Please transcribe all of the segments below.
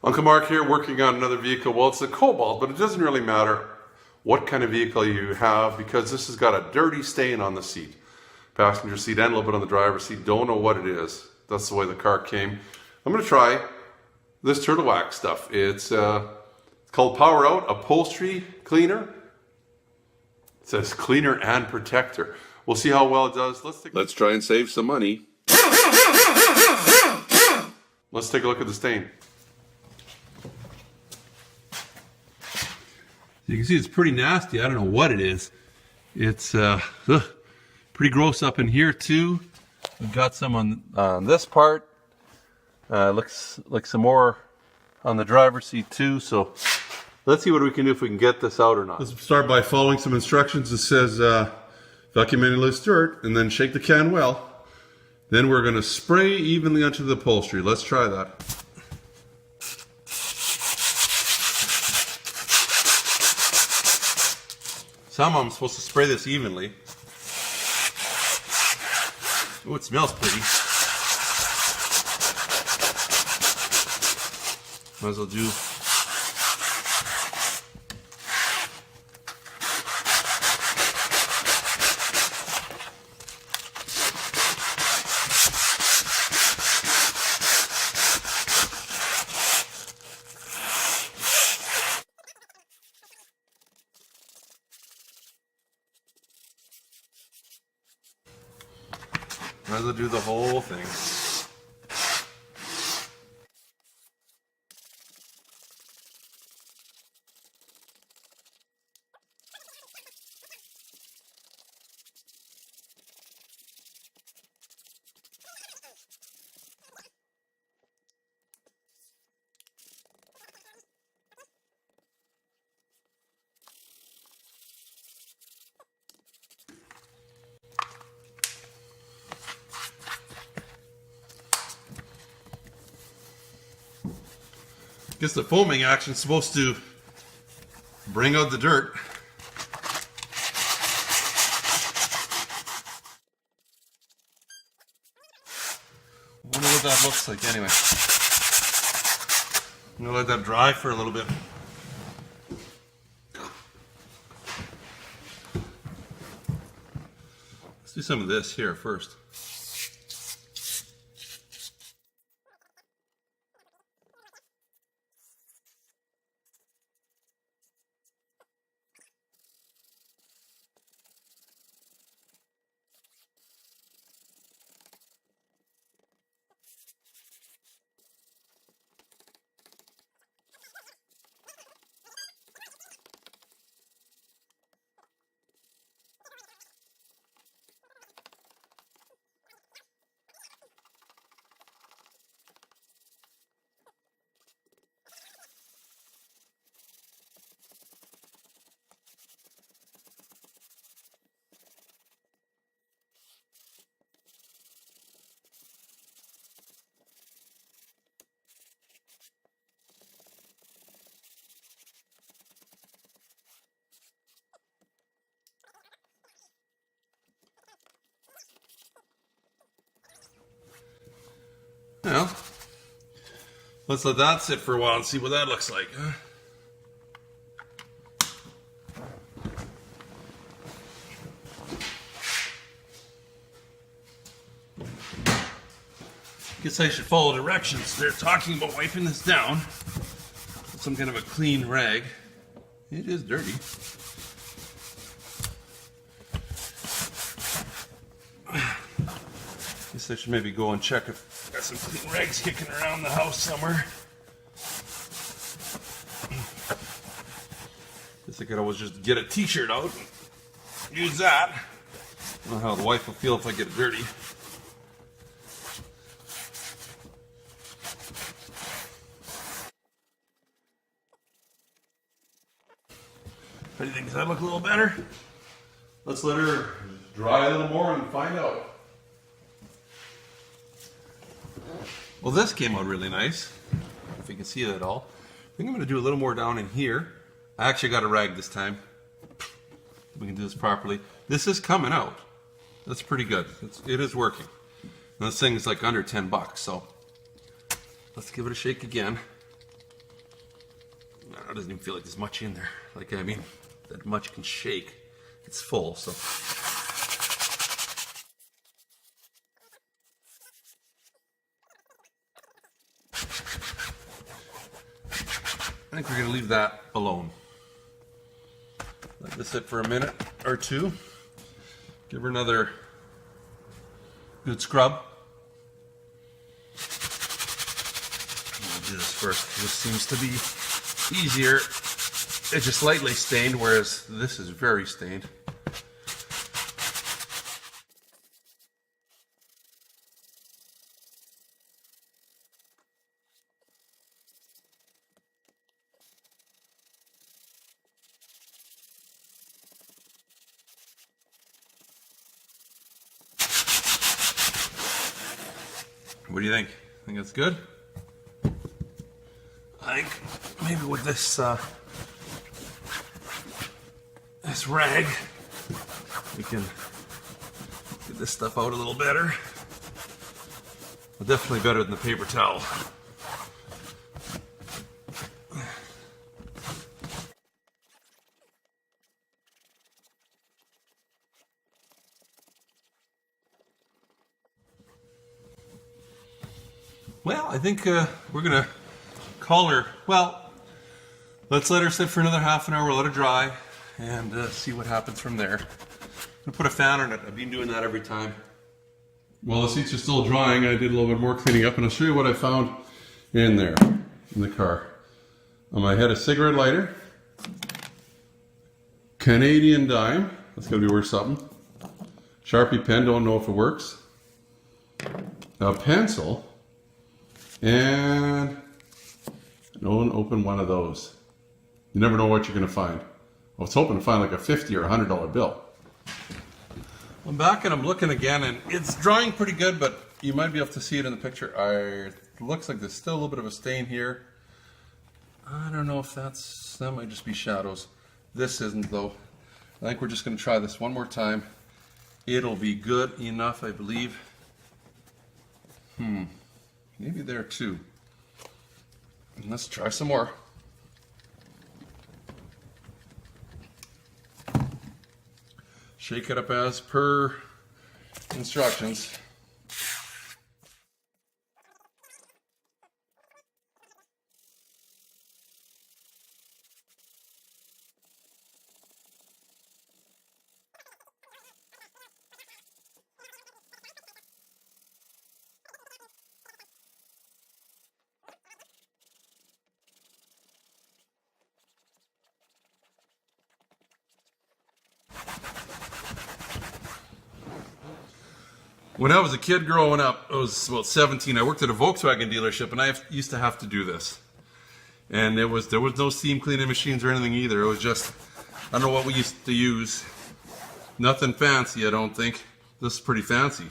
Uncle Mark here, working on another vehicle. Well, it's a Cobalt, but it doesn't really matter what kind of vehicle you have because this has got a dirty stain on the seat. Passenger seat and a little bit on the driver's seat. Don't know what it is. That's the way the car came. I'm going to try this Turtle Wax stuff. It's called Power Out Upholstery Cleaner. It says cleaner and protector. We'll see how well it does. Let's try and save some money. Let's take a look at the stain. You can see it's pretty nasty. I don't know what it is. It's pretty gross up in here too. We've got some on this part. Looks like some more on the driver's seat too. So let's see what we can do if we can get this out or not. Let's start by following some instructions. It says vacuum any loose dirt and then shake the can well. Then we're going to spray evenly onto the upholstery. Let's try that. Somehow I'm supposed to spray this evenly. Oh, it smells pretty. Might as well do. Might as well do the whole thing. Guess the foaming action is supposed to bring out the dirt. I wonder what that looks like anyway. I'm gonna let that dry for a little bit. Let's do some of this here first. Well, let's let that sit for a while and see what that looks like. Guess I should follow directions. They're talking about wiping this down with some kind of a clean rag. It is dirty. Guess I should maybe go and check if got some clean rags kicking around the house somewhere. Guess I could always just get a t-shirt out and use that. I don't know how the wife will feel if I get it dirty. How do you think? Does that look a little better? Let's let her dry a little more and find out. Well, this came out really nice, if you can see it at all. I think I'm going to do a little more down in here. I actually got a rag this time. We can do this properly. This is coming out. That's pretty good. It is working. And this thing is like under $10, so let's give it a shake again. it doesn't even feel like there's much in there. Like, I mean, that much can shake. It's full, so. I think we're going to leave that alone. Let this sit for a minute or two. Give her another good scrub. We'll do this first. This seems to be easier. It's just lightly stained, whereas this is very stained. What do you think? Think it's good? I think maybe with this this rag, we can get this stuff out a little better. Well, definitely better than the paper towel. Well, I think we're gonna call her. Well, let's let her sit for another half an hour, we'll let her dry, and see what happens from there. I'm gonna put a fan on it. I've been doing that every time. While the seats are still drying, I did a little bit more cleaning up, and I'll show you what I found in there, in the car. I had a cigarette lighter, Canadian dime, that's gonna be worth something. Sharpie pen, don't know if it works. A pencil, and no one opened one of those. You never know what you're going to find. I was hoping to find like a $50 or $100 bill. I'm back and I'm looking again, and it's drying pretty good, but you might be able to see it in the picture. It looks like there's still a little bit of a stain here. I don't know if that might just be shadows. This isn't though. I think we're just going to try this one more time. It'll be good enough, I believe. Maybe there too. Let's try some more. Shake it up as per instructions. When I was a kid growing up, I was about 17, I worked at a Volkswagen dealership, and I used to have to do this. And there was no steam cleaning machines or anything either. It was just, I don't know what we used to use. Nothing fancy, I don't think. This is pretty fancy.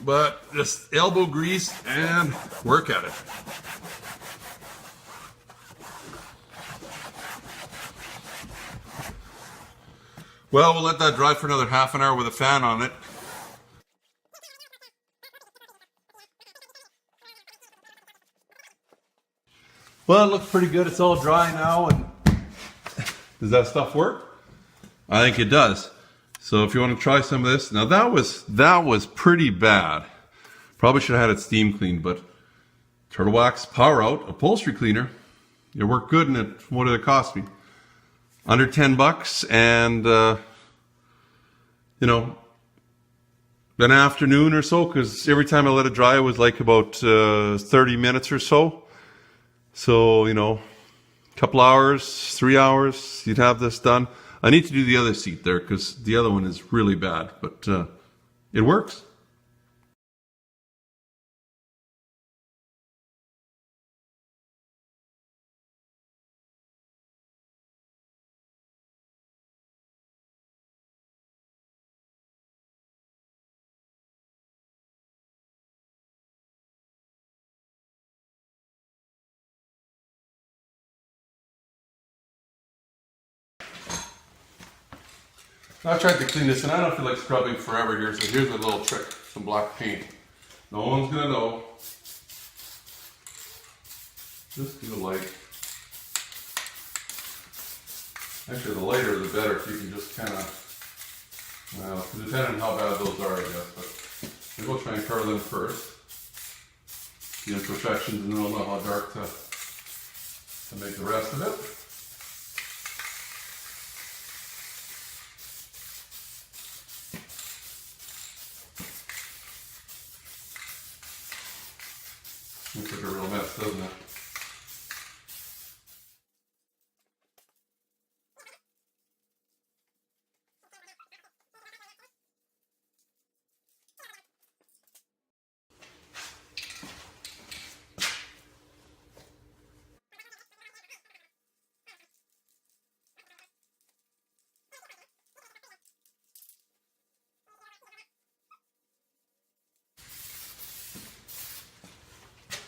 But just elbow grease and work at it. Well, we'll let that dry for another half an hour with a fan on it. Well, it looks pretty good. It's all dry now. And does that stuff work? I think it does. So if you want to try some of this, now that was pretty bad. Probably should have had it steam cleaned, but Turtle Wax Power Out Upholstery Cleaner, it worked good. And what did it cost me? Under $10, and you know, an afternoon or so, because every time I let it dry, it was like about 30 minutes or so. So, you know, a couple hours, 3 hours, you'd have this done. I need to do the other seat there because the other one is really bad, but it works. I tried to clean this, and I don't feel like scrubbing forever here, so here's a little trick. Some black paint. No one's going to know. Just do the light. Actually, the lighter the better, if you can just kind of, well, depending on how bad those are, I guess, but maybe we'll try and cover them first. The imperfections, and then we'll know how dark to make the rest of it. Looks like a real mess, doesn't it?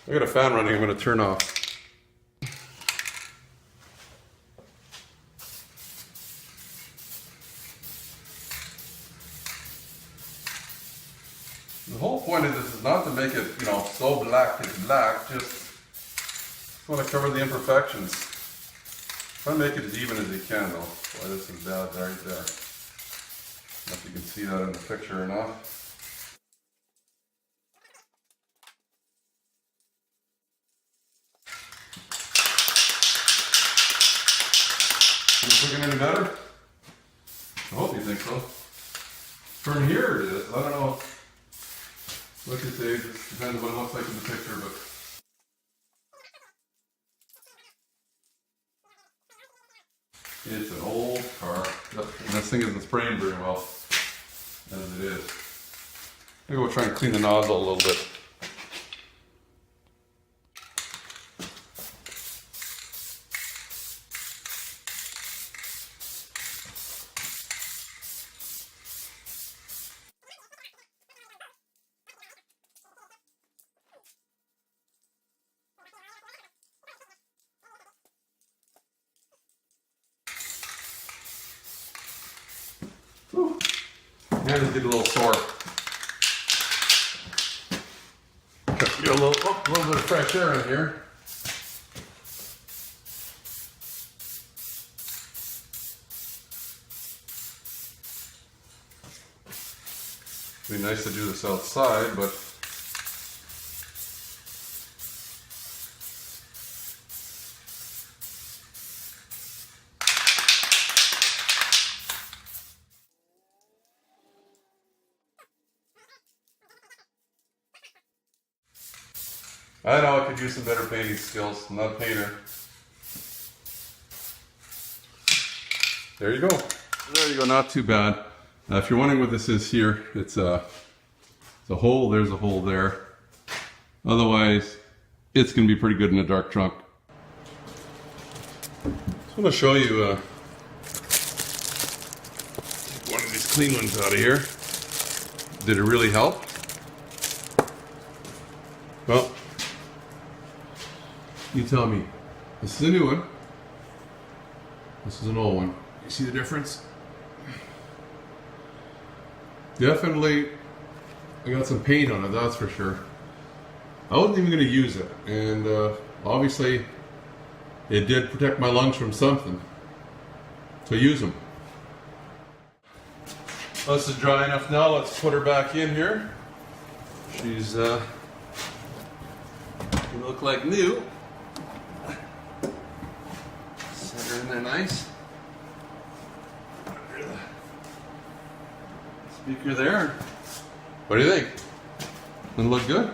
I got a fan running, I'm going to turn off. The whole point of this is not to make it, you know, so black it's black, just want to cover the imperfections. Try to make it as even as you can though. Boy, this is bad right there. I don't know if you can see that in the picture or not. Is it looking any better? I hope you think so. From here it is. I don't know what you say. It just depends on what it looks like in the picture, but it's an old car. And this thing isn't spraying very well as it is. Maybe we'll try and clean the nozzle a little bit. Whew. Hands get a little sore. Get a little bit of fresh air in here. It'd be nice to do this outside, but I know I could use some better painting skills. I'm not a painter. There you go. There you go, not too bad. If you're wondering what this is here, it's a hole, there's a hole there. Otherwise, it's going to be pretty good in a dark trunk. Just want to show you one of these clean ones out of here. Did it really help? Well, you tell me. This is a new one. This is an old one. You see the difference? Definitely, I got some paint on it, that's for sure. I wasn't even going to use it, and obviously it did protect my lungs from something. So use them. Well, this is dry enough now. Let's put her back in here. She's gonna look like new. Set her in there nice. Under the speaker there. What do you think? Doesn't it look good?